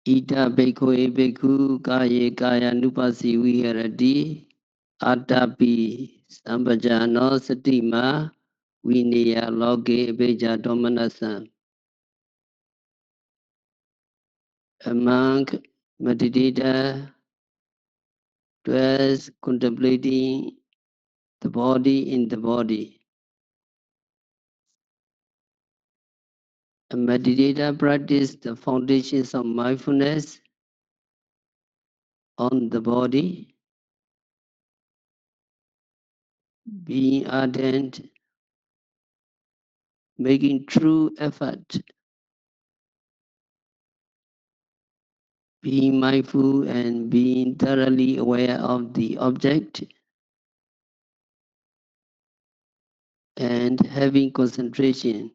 Ita bhikkhue bhikkhu kaye kaya nupasi viharati atapi sampajano satima vineya loke beja domanasa. A monk meditator dwells contemplating the body in the body. A meditator practices the foundations of mindfulness on the body, being ardent, making true effort, being mindful and being thoroughly aware of the object, and having concentration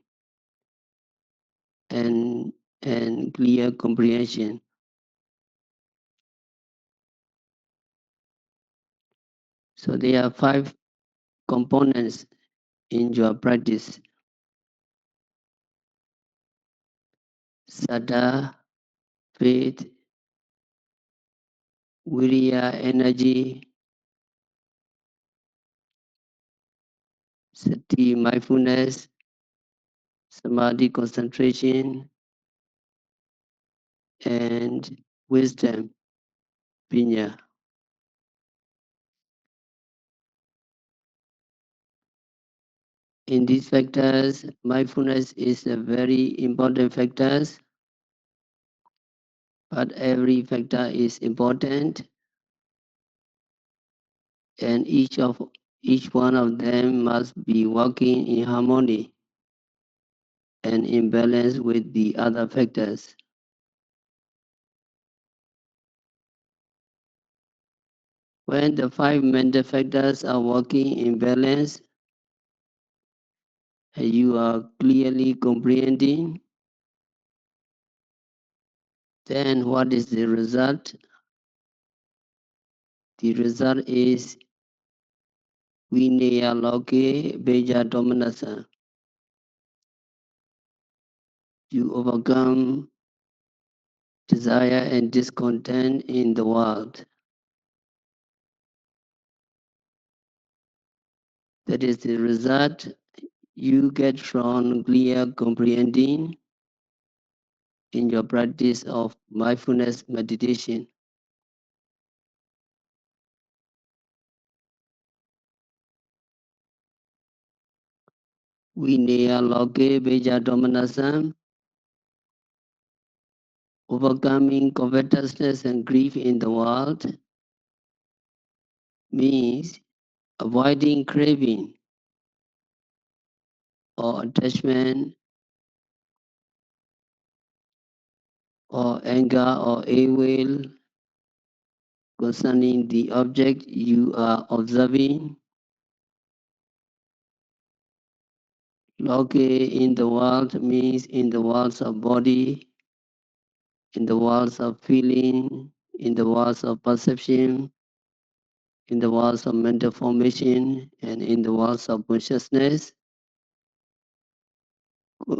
and, and clear comprehension. So there are 5 components in your practice. Saddha, faith, Viriya, energy, Sati, mindfulness, Samadhi, concentration, and wisdom, Vinya. In these factors, mindfulness is a very important factor, but every factor is important, and each one of them must be working in harmony and in balance with the other factors. When the 5 mental factors are working in balance, and you are clearly comprehending, then what is the result? The result is Vinaya Loke Beja Domanasa. You overcome desire and discontent in the world. That is the result you get from clear comprehending in your practice of mindfulness meditation. Vinaya Loke Beja Domanasa, overcoming covetousness and grief in the world, means avoiding craving or attachment or anger or ill will concerning the object you are observing. Loke in the world means in the worlds of body, in the worlds of feeling, in the worlds of perception, in the worlds of mental formation, and in the worlds of consciousness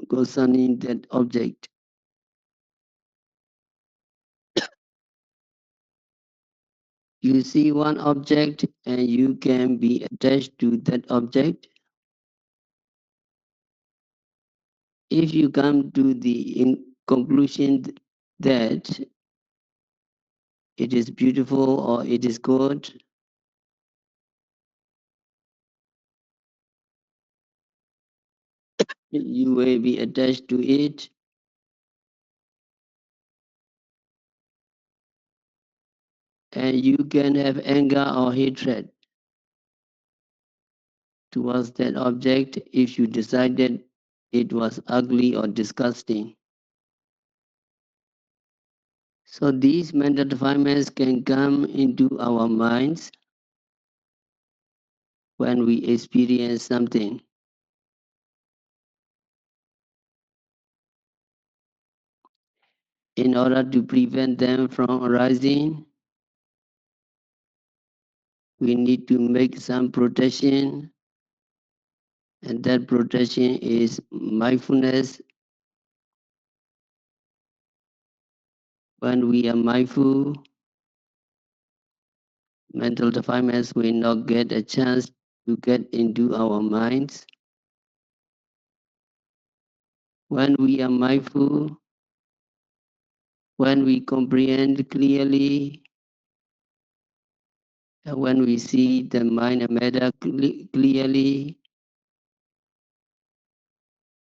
concerning that object. You see one object and you can be attached to that object. If you come to the conclusion that it is beautiful or it is good, you will be attached to it, and you can have anger or hatred towards that object if you decided it was ugly or disgusting. So these mental defilements can come into our minds when we experience something. In order to prevent them from arising, we need to make some protection, and that protection is mindfulness When we are mindful, mental defilements will not get a chance to get into our minds. When we are mindful, when we comprehend clearly, and when we see the mind and matter clearly,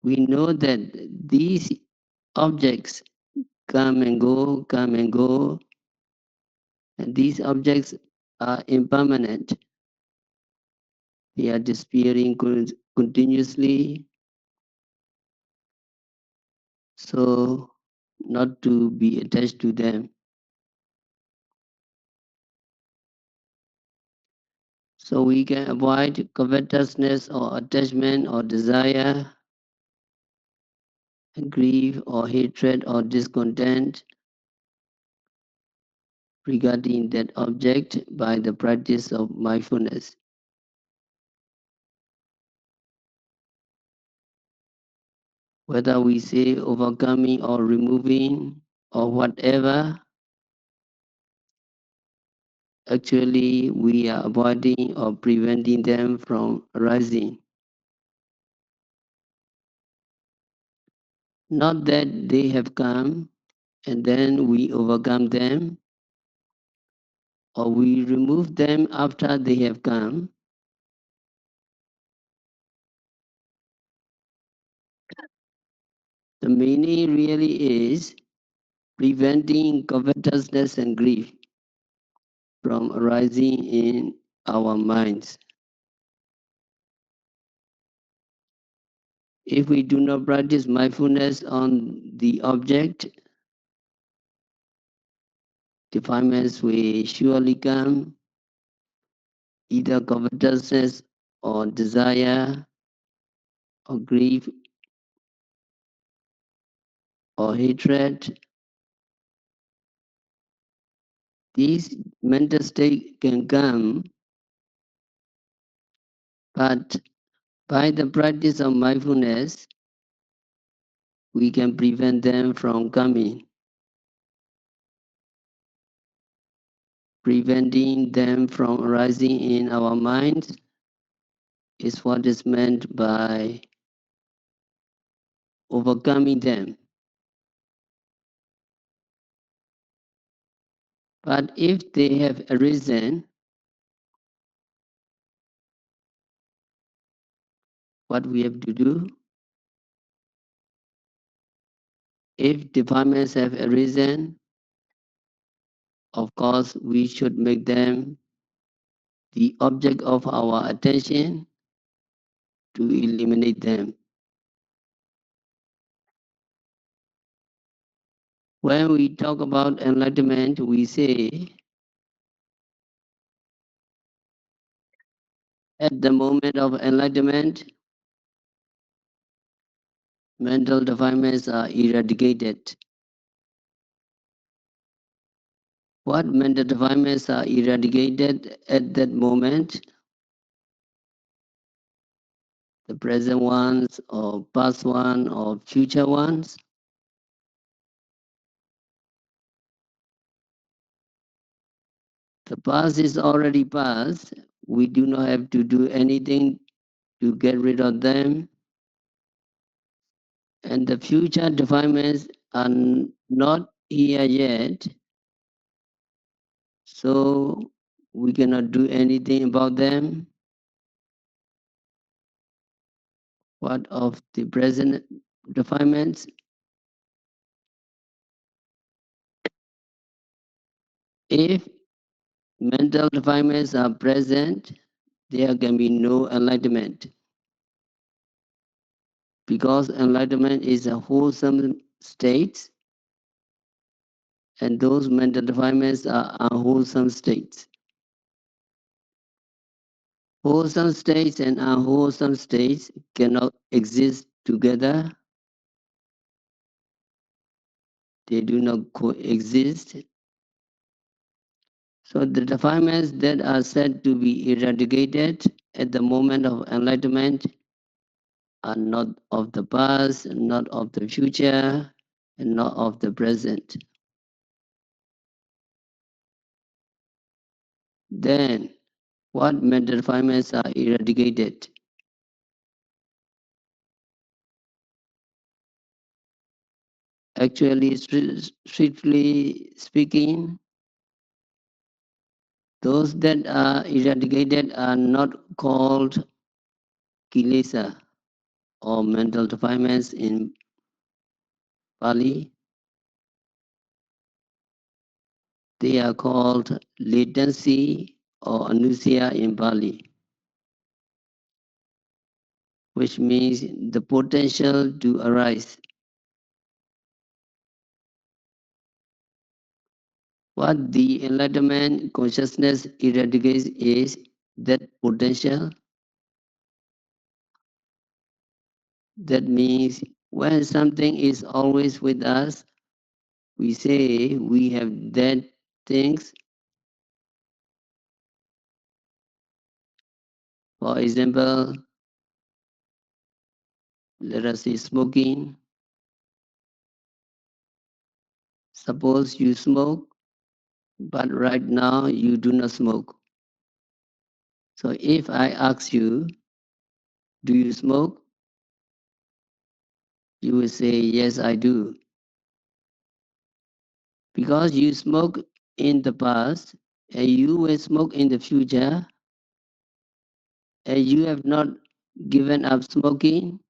we know that these objects come and go, and these objects are impermanent. They are disappearing continuously, so not to be attached to them. So we can avoid covetousness or attachment or desire, grief or hatred or discontent regarding that object by the practice of mindfulness. Whether we say overcoming or removing or whatever, actually we are avoiding or preventing them from arising. Not that they have come and then we overcome them, or we remove them after they have come. The meaning really is preventing covetousness and grief from arising in our minds. If we do not practice mindfulness on the object, defilements will surely come, either covetousness or desire or grief or hatred. These mental states can come, but by the practice of mindfulness, we can prevent them from coming. Preventing them from arising in our minds is what is meant by overcoming them. But if they have arisen, what we have to do, if defilements have arisen, of course, we should make them the object of our attention to eliminate them. When we talk about enlightenment, we say at the moment of enlightenment, mental defilements are eradicated. What mental defilements are eradicated at that moment, the present ones or past one or future ones, the past is already past. We do not have to do anything to get rid of them. And the future defilements are not here yet. So we cannot do anything about them. What of the present defilements? If mental defilements are present, there can be no enlightenment. Because enlightenment is a wholesome state, and those mental defilements are unwholesome states. Wholesome states and unwholesome states cannot exist together. They do not coexist. So the defilements that are said to be eradicated at the moment of enlightenment are not of the past, not of the future, and not of the present. Then, what mental defilements are eradicated? Actually, strictly speaking, those that are eradicated are not called kilesa or mental defilements in Pali. They are called latency or anusia in Pali, which means the potential to arise. What the enlightenment consciousness eradicates is that potential. That means when something is always with us, we say we have that things. For example, let us say smoking. Suppose you smoke, but right now you do not smoke. So if I ask you, do you smoke? You will say, yes, I do. Because you smoke in the past and you will smoke in the future and you have not given up smoking.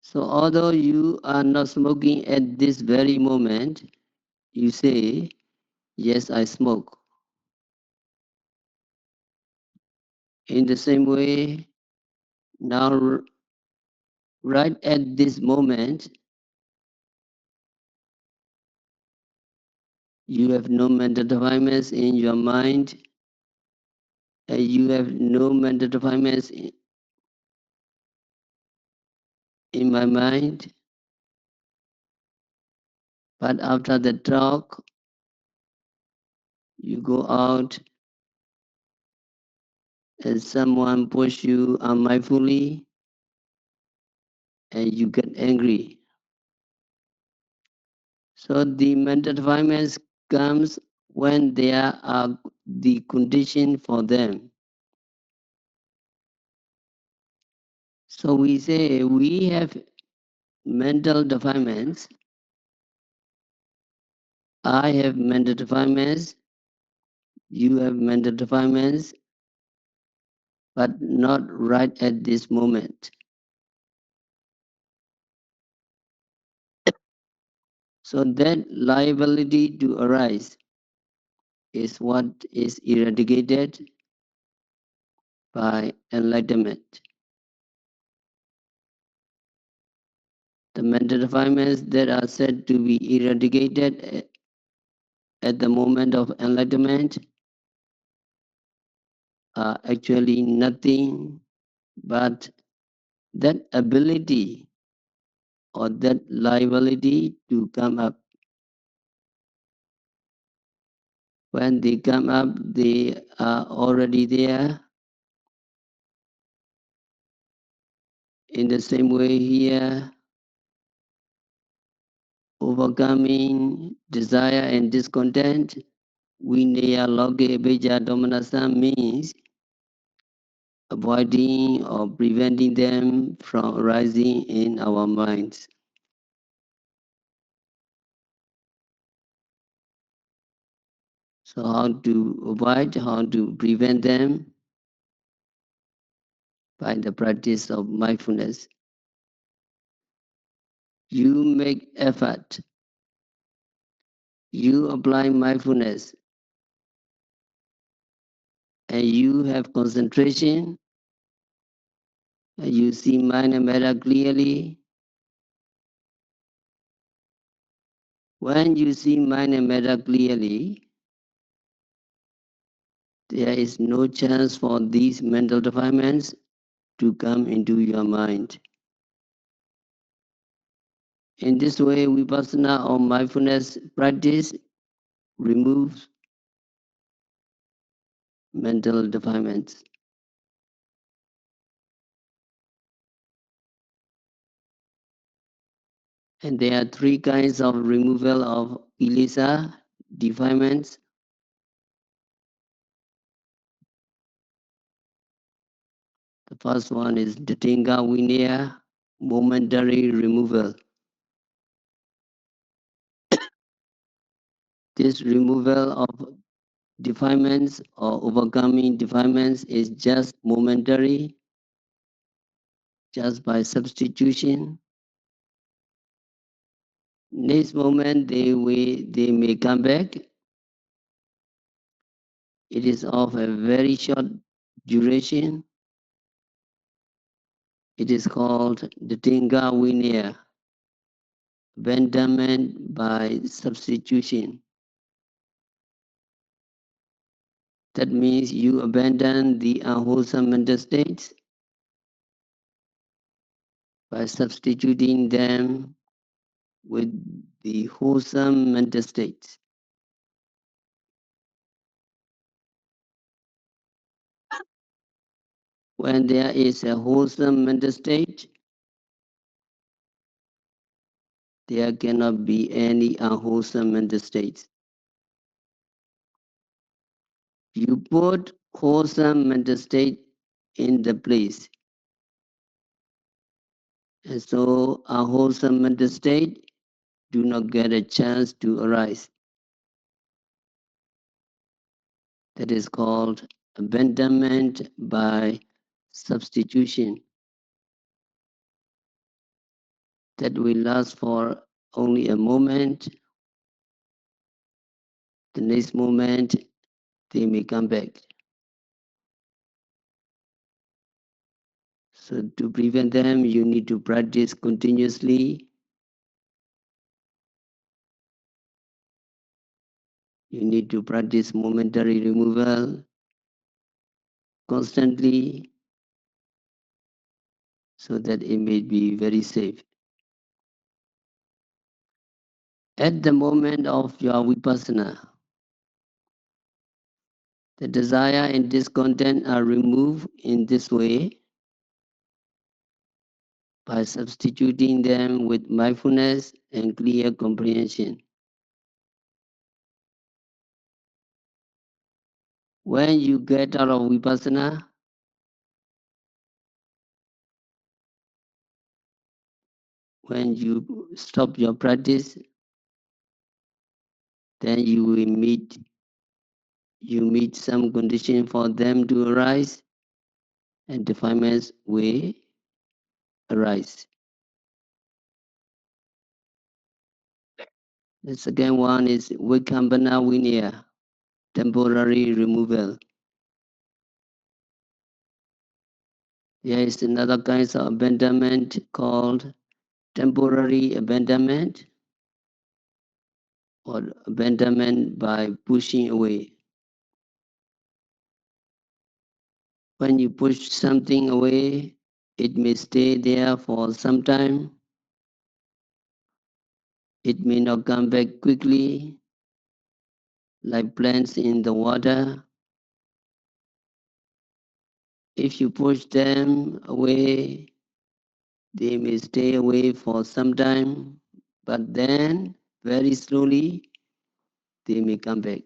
So although you are not smoking at this very moment, you say, yes, I smoke. In the same way, now right at this moment, you have no mental defilements in your mind and you have no mental defilements in my mind. But after the talk, you go out and someone push you unmindfully and you get angry. So the mental defilements comes when there are the condition for them. So we say we have mental defilements. I have mental defilements. You have mental defilements, but not right at this moment. So that liability to arise is what is eradicated by enlightenment. The mental defilements that are said to be eradicated at the moment of enlightenment are actually nothing but that ability or that liability to come up. When they come up, they are already there. In the same way here, overcoming desire and discontent, Vinaya Loge Beja Domanasa means avoiding or preventing them from arising in our minds. So how to avoid, how to prevent them? By the practice of mindfulness. You make effort. You apply mindfulness and you have concentration and you see mind and matter clearly. When you see mind and matter clearly, there is no chance for these mental defilements to come into your mind. In this way, vipassana or mindfulness practice removes mental defilements. And there are three kinds of removal of kilesa, defilements. The first one is Datinga Vinaya, momentary removal. This removal of defilements or overcoming defilements is just momentary, just by substitution. Next moment they may come back. It is of a very short duration. It is called Datinga Vinaya, abandonment by substitution. That means you abandon the unwholesome mental states by substituting them with the wholesome mental states. When there is a wholesome mental state, there cannot be any unwholesome mental states. You put wholesome mental state in the place, and so unwholesome mental state do not get a chance to arise. That is called abandonment by substitution. That will last for only a moment. The next moment, they may come back. So to prevent them, you need to practice continuously. You need to practice momentary removal constantly so that it may be very safe. At the moment of your vipassana, the desire and discontent are removed in this way by substituting them with mindfulness and clear comprehension. When you get out of vipassana, when you stop your practice, then you meet some condition for them to arise, and defilements will arise. The second one is Vikambana Vinaya, temporary removal. There is another kind of abandonment called temporary abandonment or abandonment by pushing away. When you push something away, it may stay there for some time. It may not come back quickly, like plants in the water. If you push them away, they may stay away for some time, but then very slowly they may come back.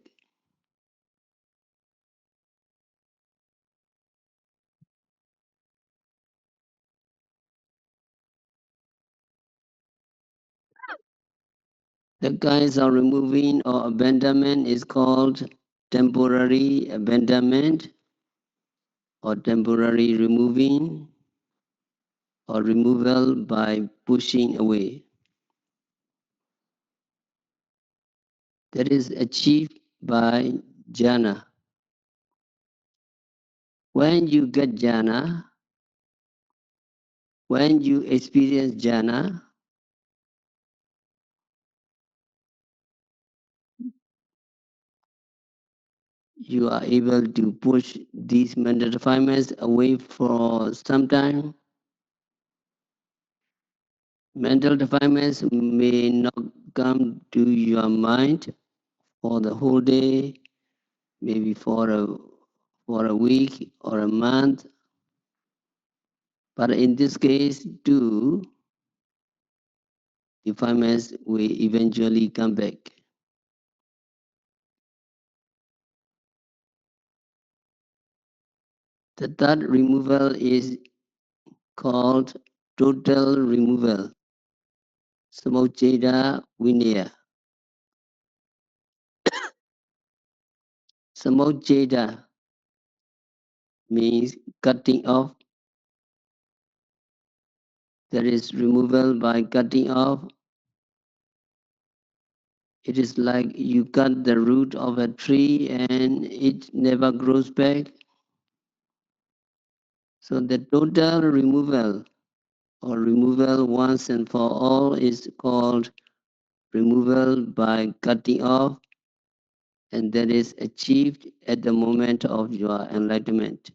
The kinds of removing or abandonment is called temporary abandonment or temporary removing or removal by pushing away. That is achieved by jhana. When you get jhana, when you experience jhana, you are able to push these mental defilements away for some time. Mental defilements may not come to your mind for the whole day, maybe for a week or a month. But in this case, too, defilements will eventually come back. The third removal is called total removal, Samocheda Vinaya. Samocheda means cutting off. There is removal by cutting off. It is like you cut the root of a tree and it never grows back. So the total removal or removal once and for all is called removal by cutting off, and that is achieved at the moment of your enlightenment.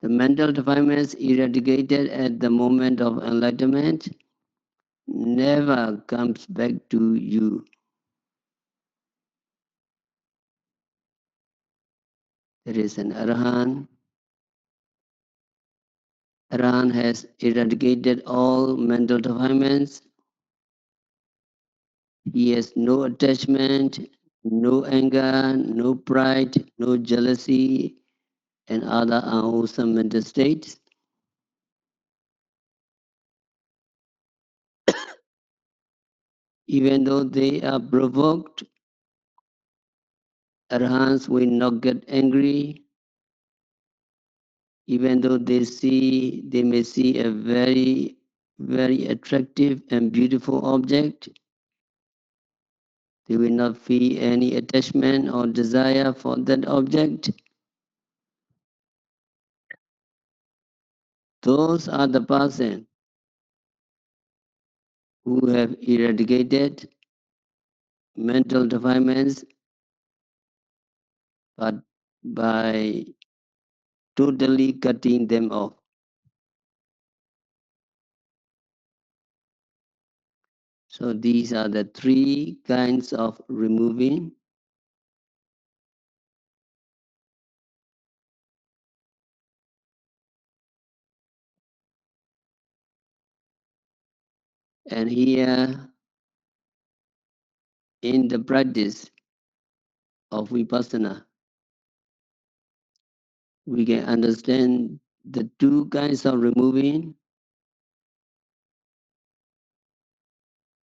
The mental defilements eradicated at the moment of enlightenment never comes back to you. There is an Arahant. Arahant has eradicated all mental defilements. He has no attachment, no anger, no pride, no jealousy, and other unwholesome mental states. Even though they are provoked, Arahants will not get angry. Even though they may see a very, very attractive and beautiful object, they will not feel any attachment or desire for that object. Those are the person who have eradicated mental defilements, but by totally cutting them off. So these are the three kinds of removing. And here in the practice of Vipassana, we can understand the two kinds of removing.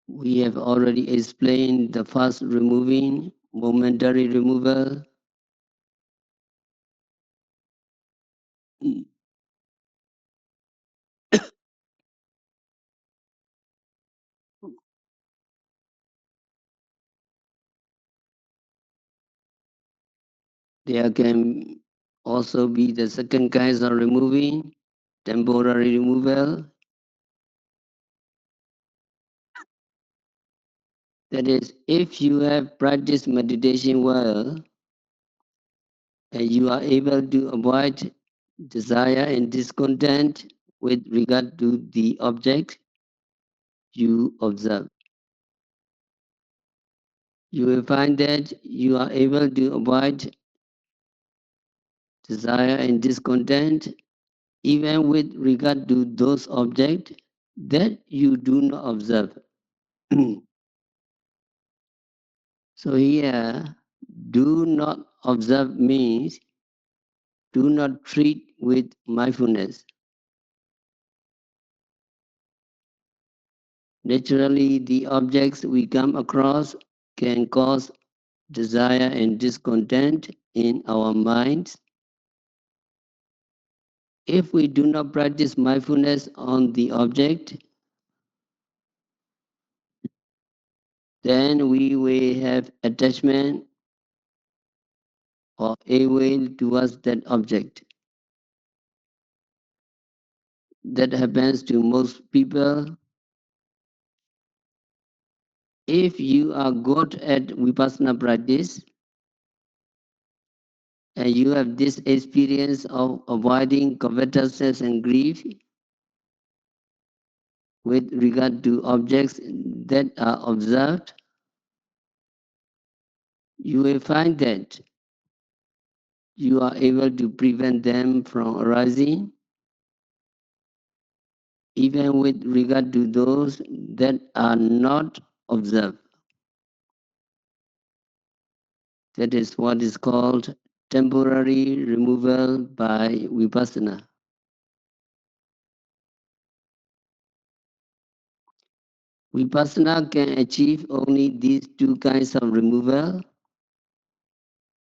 We have already explained the first removing, momentary removal. There can also be the second kind of removing, temporary removal. That is, if you have practiced meditation well and you are able to avoid desire and discontent with regard to the object you observe, you will find that you are able to avoid desire and discontent even with regard to those objects that you do not observe. So here, do not observe means do not treat with mindfulness. Naturally, the objects we come across can cause desire and discontent in our minds. If we do not practice mindfulness on the object, then we will have attachment or ill will towards that object. That happens to most people. If you are good at Vipassana practice and you have this experience of avoiding covetousness and grief with regard to objects that are observed, you will find that you are able to prevent them from arising, even with regard to those that are not observed. That is what is called temporary removal by vipassana. Vipassana can achieve only these two kinds of removal: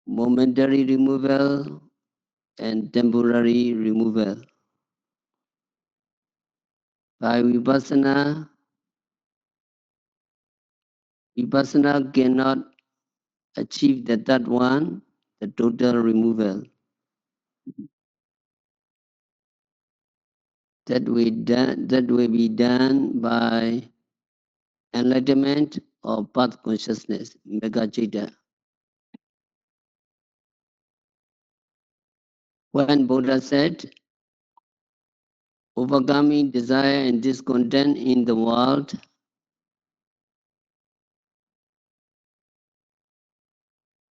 momentary removal and temporary removal. By vipassana cannot achieve the third one, the total removal. That will be done by enlightenment or path consciousness, Megacita. When Buddha said, overcoming desire and discontent in the world,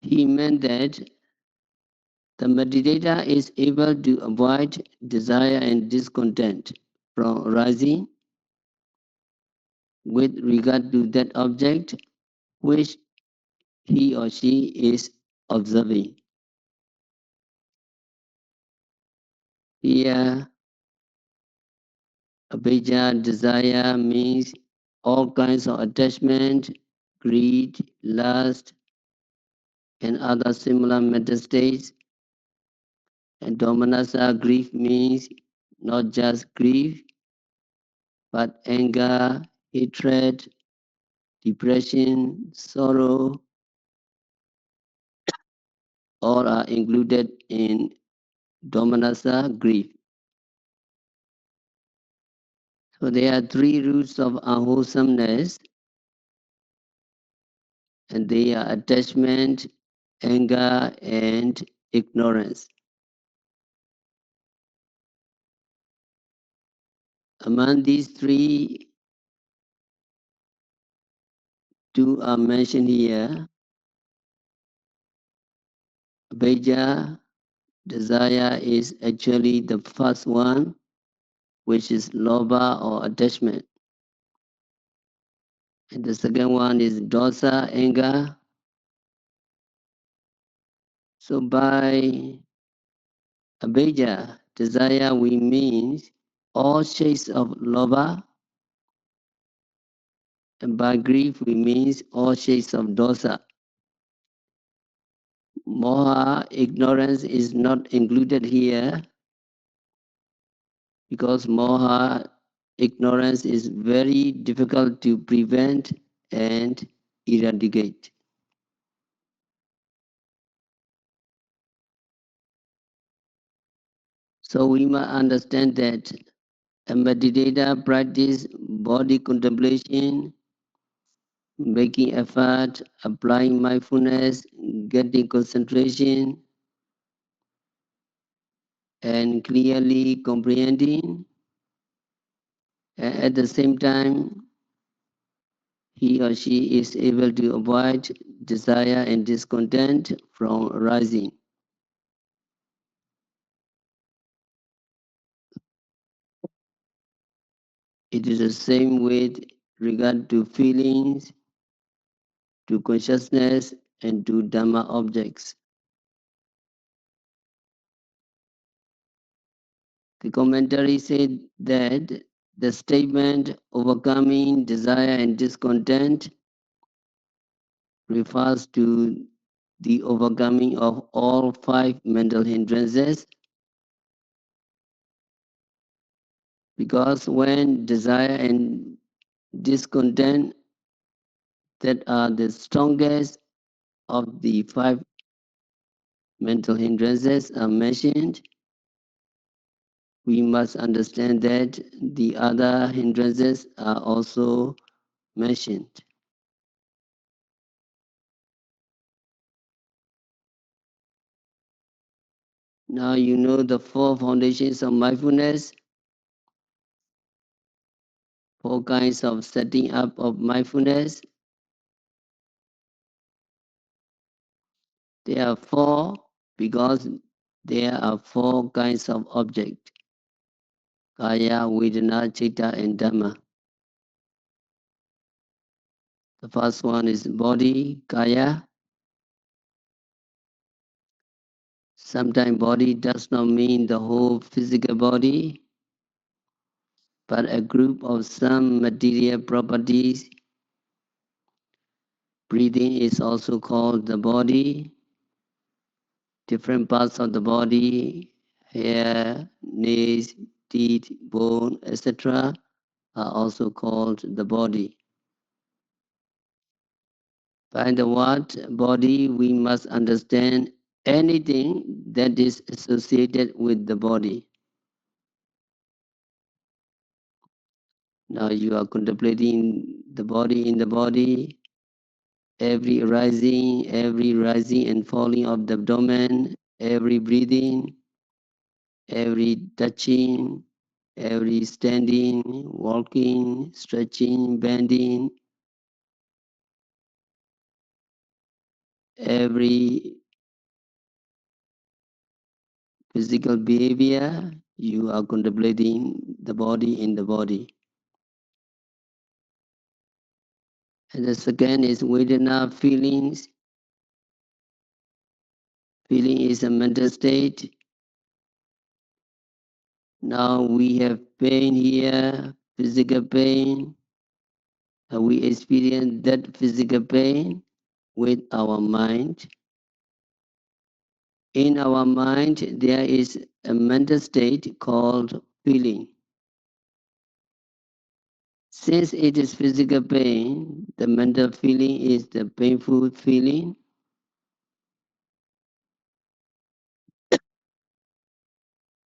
he meant that the meditator is able to avoid desire and discontent from arising with regard to that object which he or she is observing. Here, avijja, desire, means all kinds of attachment, greed, lust, and other similar mental states. And domanassa, grief, means not just grief, but anger, hatred, depression, sorrow, all are included in domanassa, grief. So there are three roots of unwholesomeness, and they are attachment, anger, and ignorance. Among these three, two are mentioned here. Abhijja, desire, is actually the first one, which is lobha or attachment. And the second one is dosa, anger. So by abhijja, desire, we mean all shades of lobha, and by grief, we mean all shades of dosa. Moha, ignorance, is not included here because moha, ignorance, is very difficult to prevent and eradicate. So we must understand that a meditator practice body contemplation, making effort, applying mindfulness, getting concentration, and clearly comprehending. And at the same time, he or she is able to avoid desire and discontent from arising. It is the same with regard to feelings, to consciousness, and to Dhamma objects. The commentary said that the statement overcoming desire and discontent refers to the overcoming of all five mental hindrances, because when desire and discontent, that are the strongest of the five mental hindrances, are mentioned, we must understand that the other hindrances are also mentioned. Now you know the four foundations of mindfulness, four kinds of setting up of mindfulness. There are four because there are four kinds of object: kaya, vedana, chitta, and dhamma. The first one is body, kaya. Sometimes body does not mean the whole physical body, but a group of some material properties. Breathing is also called the body. Different parts of the body, hair, nails, teeth, bone, etc., are also called the body. By the word body, we must understand anything that is associated with the body. Now you are contemplating the body in the body, every rising and falling of the abdomen, every breathing, every touching, every standing, walking, stretching, bending, every physical behavior, you are contemplating the body in the body. And the second is Vedana feelings. Feeling is a mental state. Now we have pain here, physical pain, and we experience that physical pain with our mind. In our mind, there is a mental state called feeling. Since it is physical pain, the mental feeling is the painful feeling.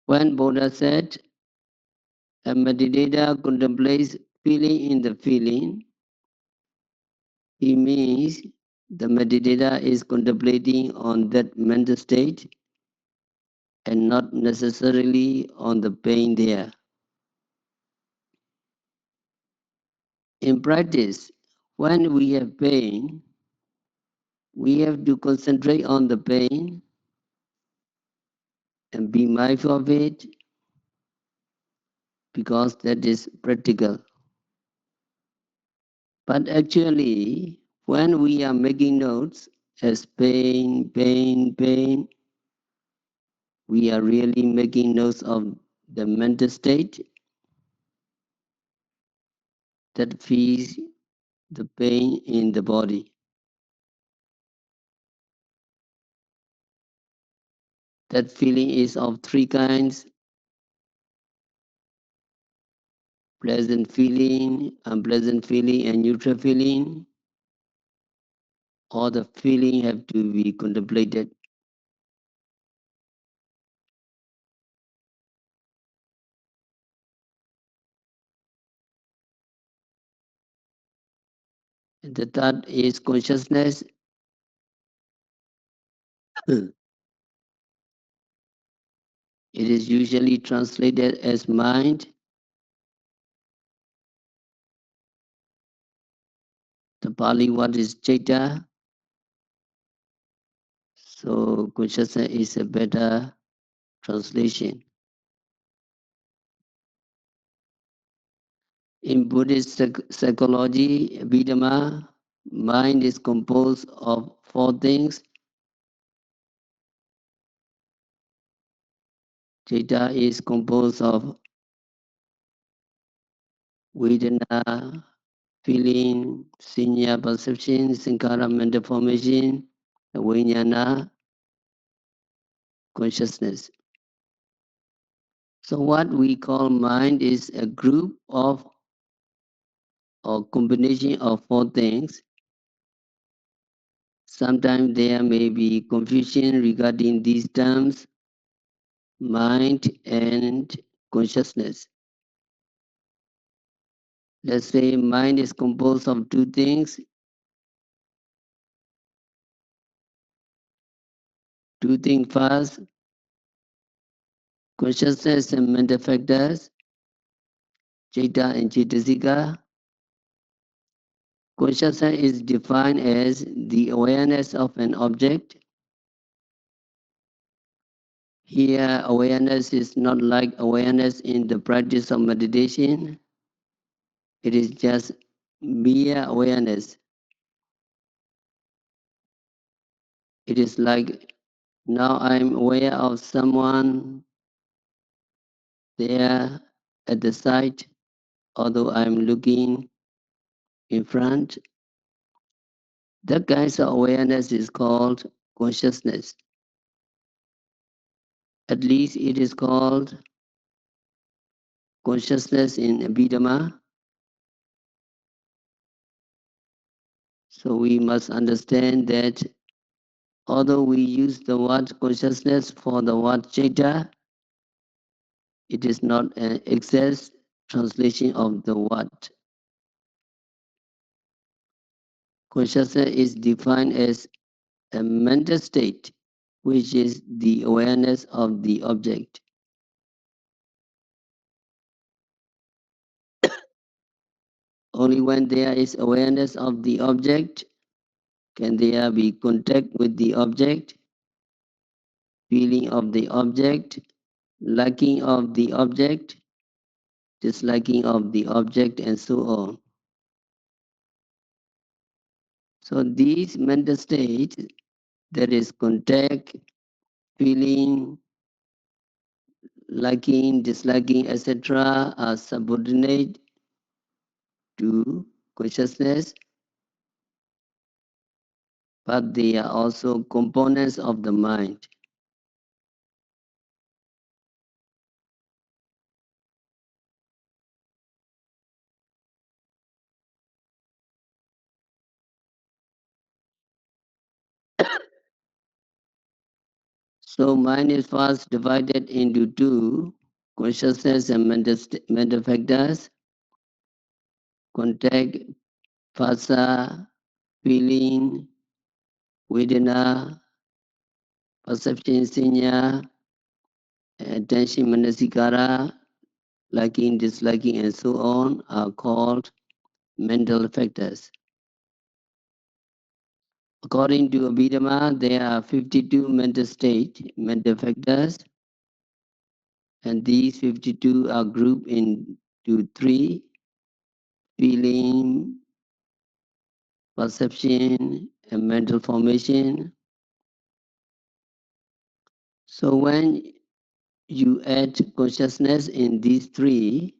When Buddha said, a meditator contemplates feeling in the feeling, he means the meditator is contemplating on that mental state and not necessarily on the pain there. In practice, when we have pain, we have to concentrate on the pain and be mindful of it because that is practical. But actually, when we are making notes as pain, pain, pain, we are really making notes of the mental state that feels the pain in the body. That feeling is of three kinds: pleasant feeling, unpleasant feeling, and neutral feeling. All the feeling have to be contemplated. And the third is consciousness. It is usually translated as mind. The Pali word is citta. So consciousness is a better translation. In Buddhist psychology, Vidama, mind is composed of four things. Citta is composed of Vedana, feeling, Sinya, perception, Sankara, mental formation, Vijnana, consciousness. So what we call mind is a group of or combination of four things. Sometimes there may be confusion regarding these terms, mind and consciousness. Let's say mind is composed of two things. Two things first, consciousness and mental factors, Citta and Chittasika. Consciousness is defined as the awareness of an object. Here, awareness is not like awareness in the practice of meditation. It is just mere awareness. It is like Now I'm aware of someone there at the side, although I'm looking in front. That kind of awareness is called consciousness. At least it is called consciousness in Abhidhamma. So we must understand that although we use the word consciousness for the word Chaita, it is not an exact translation of the word. Consciousness is defined as a mental state, which is the awareness of the object. Only when there is awareness of the object can there be contact with the object, feeling of the object, liking of the object, disliking of the object, and so on. So these mental states, that is contact, feeling, liking, disliking, etc., are subordinate to consciousness, but they are also components of the mind. So mind is first divided into two, consciousness and mental factors, contact, phasa, feeling, vedana, perception, sanya, attention, manasikara, liking, disliking, and so on are called mental factors. According to Abhidhamma, there are 52 mental states, mental factors, and these 52 are grouped into three: feeling, perception, and mental formation. So when you add consciousness in these three,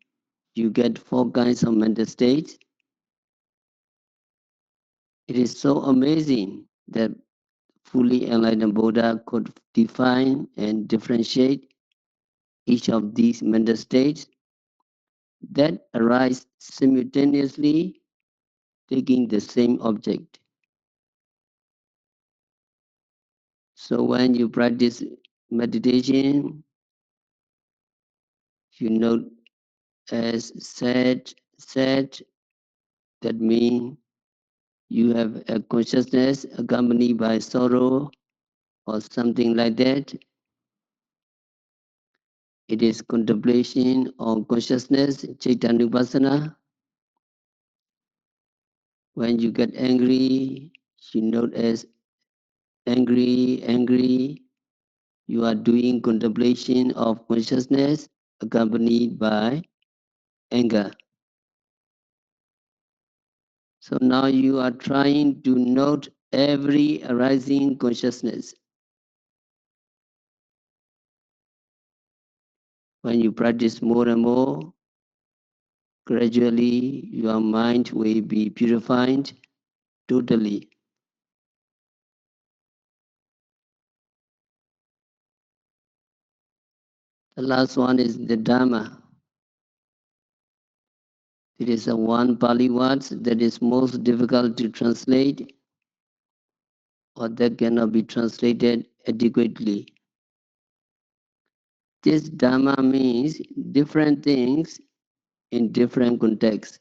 you get four kinds of mental states. It is so amazing that fully enlightened Buddha could define and differentiate each of these mental states that arise simultaneously, taking the same object. So when you practice meditation, you note as sad, that means you have a consciousness accompanied by sorrow or something like that. It is contemplation or consciousness, Chaitanupasana. When you get angry, you note as angry. You are doing contemplation of consciousness accompanied by anger. So now you are trying to note every arising consciousness. When you practice more and more, gradually your mind will be purified totally. The last one is the Dhamma. It is a one Pali word that is most difficult to translate or that cannot be translated adequately. This Dhamma means different things in different contexts.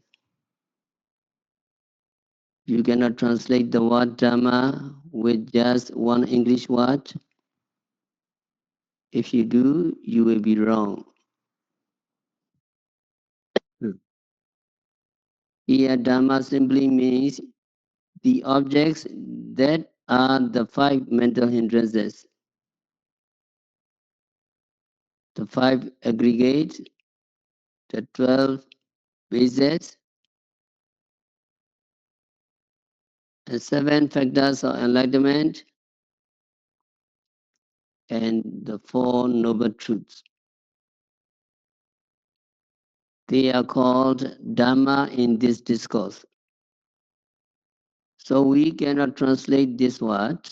You cannot translate the word Dhamma with just one English word. If you do, you will be wrong. Here, Dhamma simply means the objects that are the five mental hindrances, the five aggregates, the 12 bases, the seven factors of enlightenment, and the Four Noble Truths. They are called Dhamma in this discourse. So we cannot translate this word.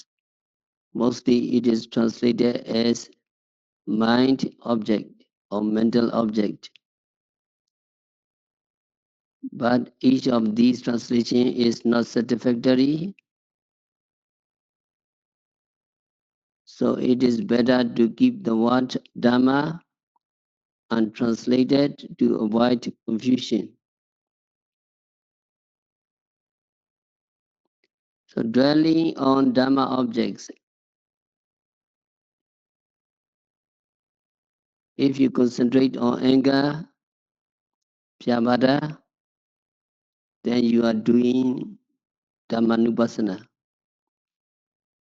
Mostly it is translated as mind object or mental object. But each of these translations is not satisfactory. So it is better to keep the word Dhamma untranslated to avoid confusion. So dwelling on Dhamma objects, if you concentrate on anger, Pyabhada, then you are doing Dhammanupassana.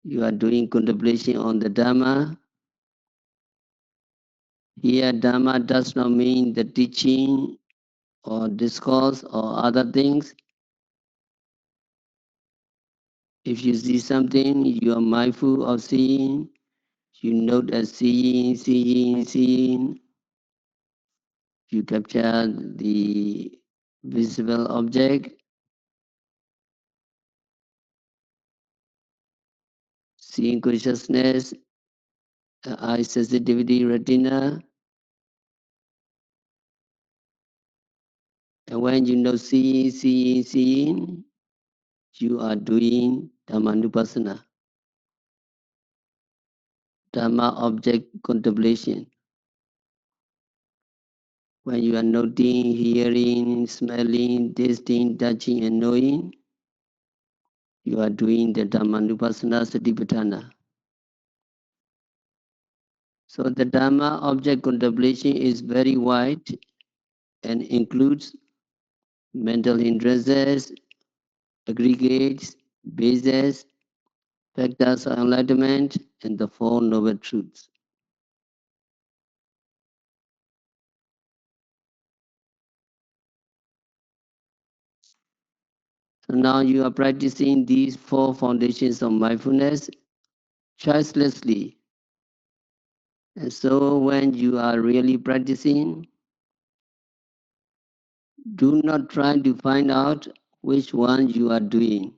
You are doing contemplation on the Dhamma. Here, Dhamma does not mean the teaching or discourse or other things. If you see something, you are mindful of seeing. You note as seeing, seeing, seeing. You capture the visible object, seeing consciousness, eye sensitivity, retina. And when you know seeing, seeing, seeing, you are doing Dhammanupassana, Dhamma object contemplation. When you are noting, hearing, smelling, tasting, touching, and knowing, you are doing the Dhammanupassana Satipatthana. So the Dhamma object contemplation is very wide and includes mental hindrances, aggregates, bases, factors of enlightenment, and the Four Noble Truths. So now you are practicing these four foundations of mindfulness choicelessly. And so when you are really practicing, do not try to find out which one you are doing.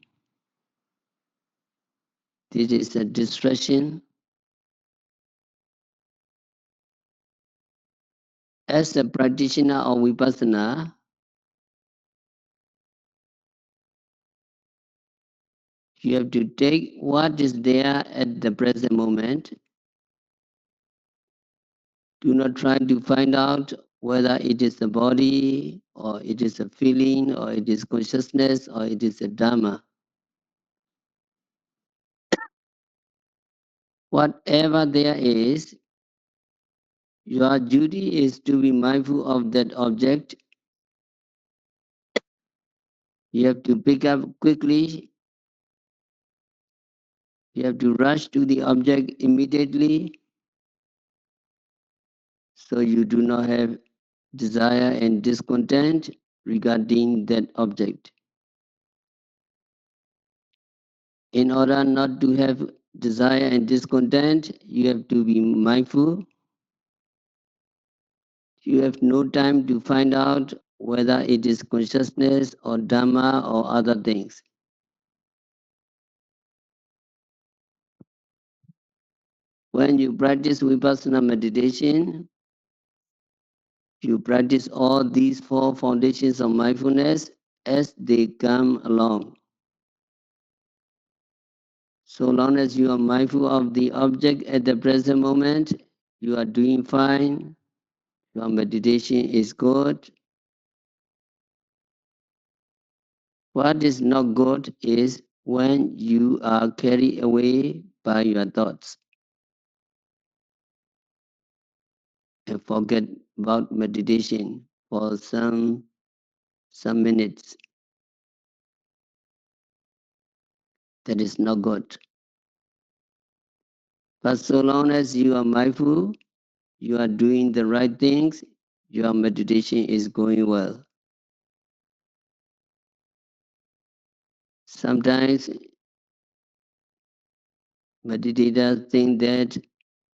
This is a distraction. As a practitioner of Vipassana, you have to take what is there at the present moment. Do not try to find out whether it is the body, or it is a feeling, or it is consciousness, or it is a Dhamma. Whatever there is, your duty is to be mindful of that object. You have to pick up quickly. You have to rush to the object immediately, so you do not have desire and discontent regarding that object. In order not to have desire and discontent, you have to be mindful. You have no time to find out whether it is consciousness or Dhamma or other things. When you practice Vipassana meditation, you practice all these four foundations of mindfulness as they come along. So long as you are mindful of the object at the present moment, you are doing fine, your meditation is good. What is not good is when you are carried away by your thoughts and forget about meditation for some minutes. That is not good. But so long as you are mindful, you are doing the right things, your meditation is going well. Sometimes meditators think that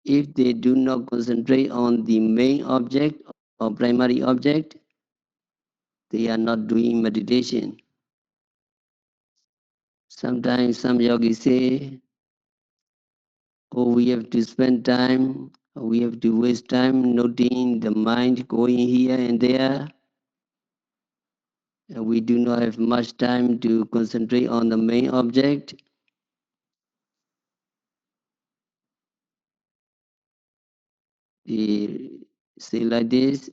if they do not concentrate on the main object or primary object, they are not doing meditation. Sometimes some yogis say, oh, we have to spend time, we have to waste time noting the mind going here and there, and we do not have much time to concentrate on the main object. They say like this,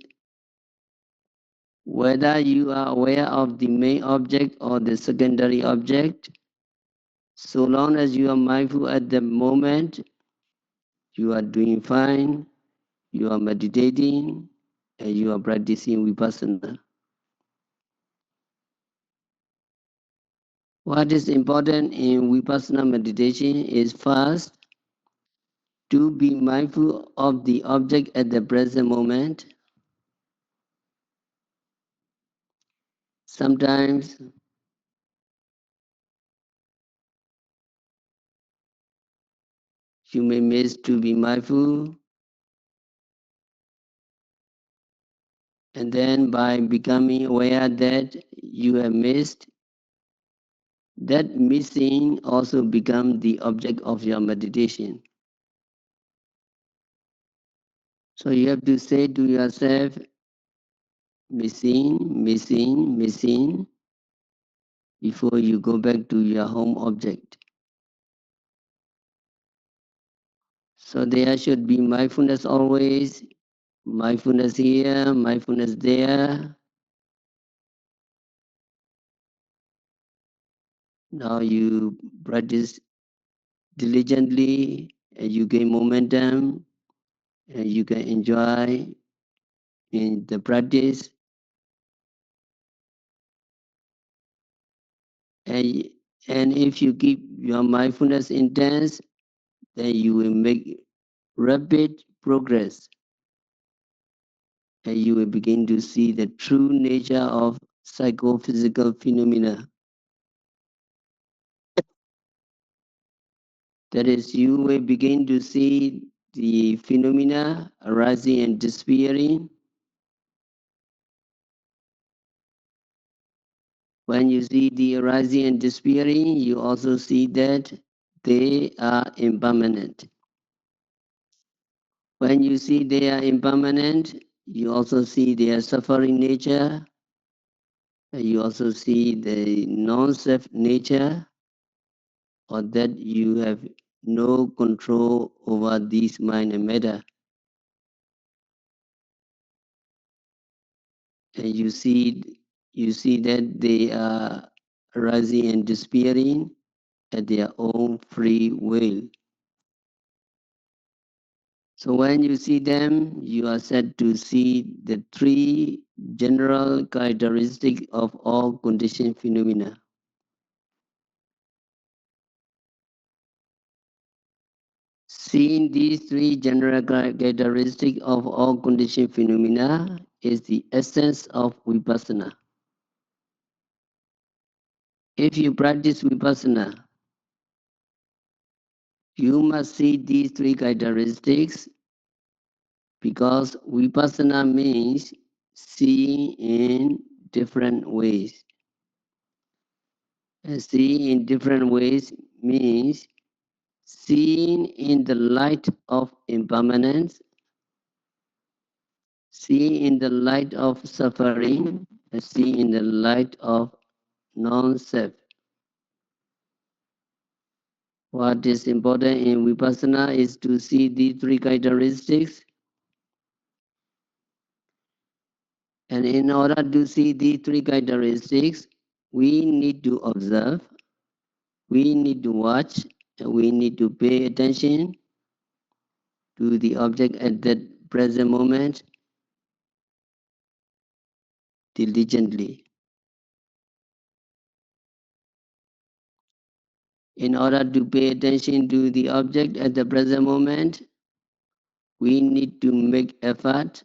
whether you are aware of the main object or the secondary object, so long as you are mindful at the moment, you are doing fine, you are meditating, and you are practicing vipassana. What is important in vipassana meditation is first, to be mindful of the object at the present moment. Sometimes you may miss to be mindful, and then by becoming aware that you have missed, that missing also becomes the object of your meditation. So you have to say to yourself, missing, missing, missing, before you go back to your home object. So there should be mindfulness always, mindfulness here, mindfulness there. Now you practice diligently and you gain momentum and you can enjoy in the practice. And, and if you keep your mindfulness intense, then you will make rapid progress and you will begin to see the true nature of psychophysical phenomena. That is, you will begin to see the phenomena arising and disappearing. When you see the arising and disappearing, you also see that they are impermanent. When you see they are impermanent, you also see their suffering nature. You also see the non-self nature, or that you have no control over these mind and matter. And you see that they are arising and disappearing at their own free will. So when you see them, you are said to see the three general characteristics of all conditioned phenomena. Seeing these three general characteristics of all conditioned phenomena is the essence of vipassana. If you practice vipassana, you must see these three characteristics because vipassana means seeing in different ways. And seeing in different ways means seeing in the light of impermanence, seeing in the light of suffering, and seeing in the light of non-self. What is important in vipassana is to see these three characteristics. And in order to see these three characteristics, we need to observe, we need to watch, and we need to pay attention to the object at that present moment diligently. In order to pay attention to the object at the present moment, we need to make effort.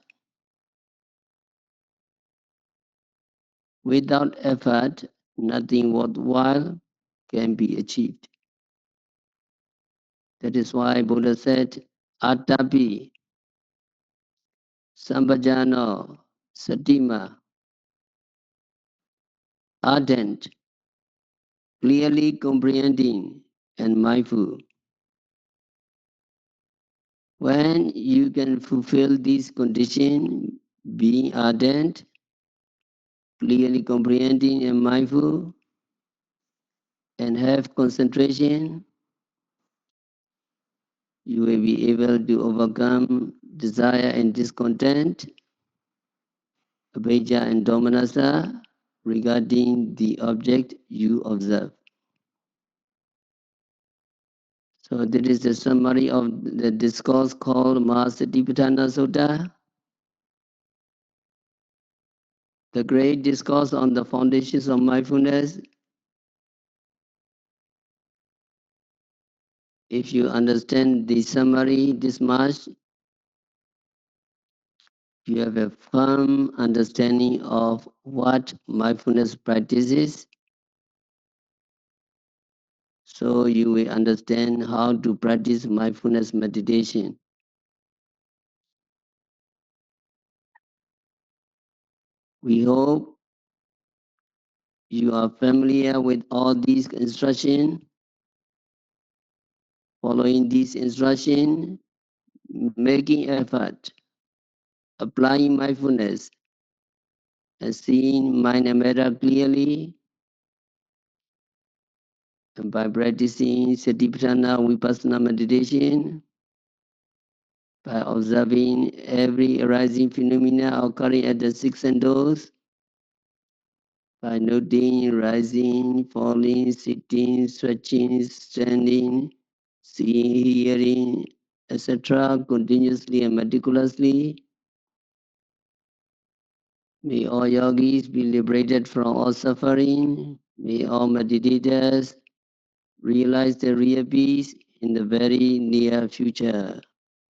Without effort, nothing worthwhile can be achieved. That is why Buddha said, Atapi, Sambhajano, Satima, ardent, clearly comprehending, and mindful. When you can fulfill this condition, being ardent, clearly comprehending, and mindful, and have concentration, you will be able to overcome desire and discontent, avijja and domanassa, regarding the object you observe. So this is the summary of the discourse called Mahasatipatthana Sutta, the great discourse on the foundations of mindfulness. If you understand the summary this much, you have a firm understanding of what mindfulness practice is, so you will understand how to practice mindfulness meditation. We hope you are familiar with all these instructions. Following these instructions, making effort, applying mindfulness, and seeing mind and matter clearly, and by practicing Satipatthana Vipassana meditation, by observing every arising phenomena occurring at the six senses, by noting rising, falling, sitting, stretching, standing, seeing, hearing, etc., continuously and meticulously. May all yogis be liberated from all suffering. May all meditators realize the real peace in the very near future.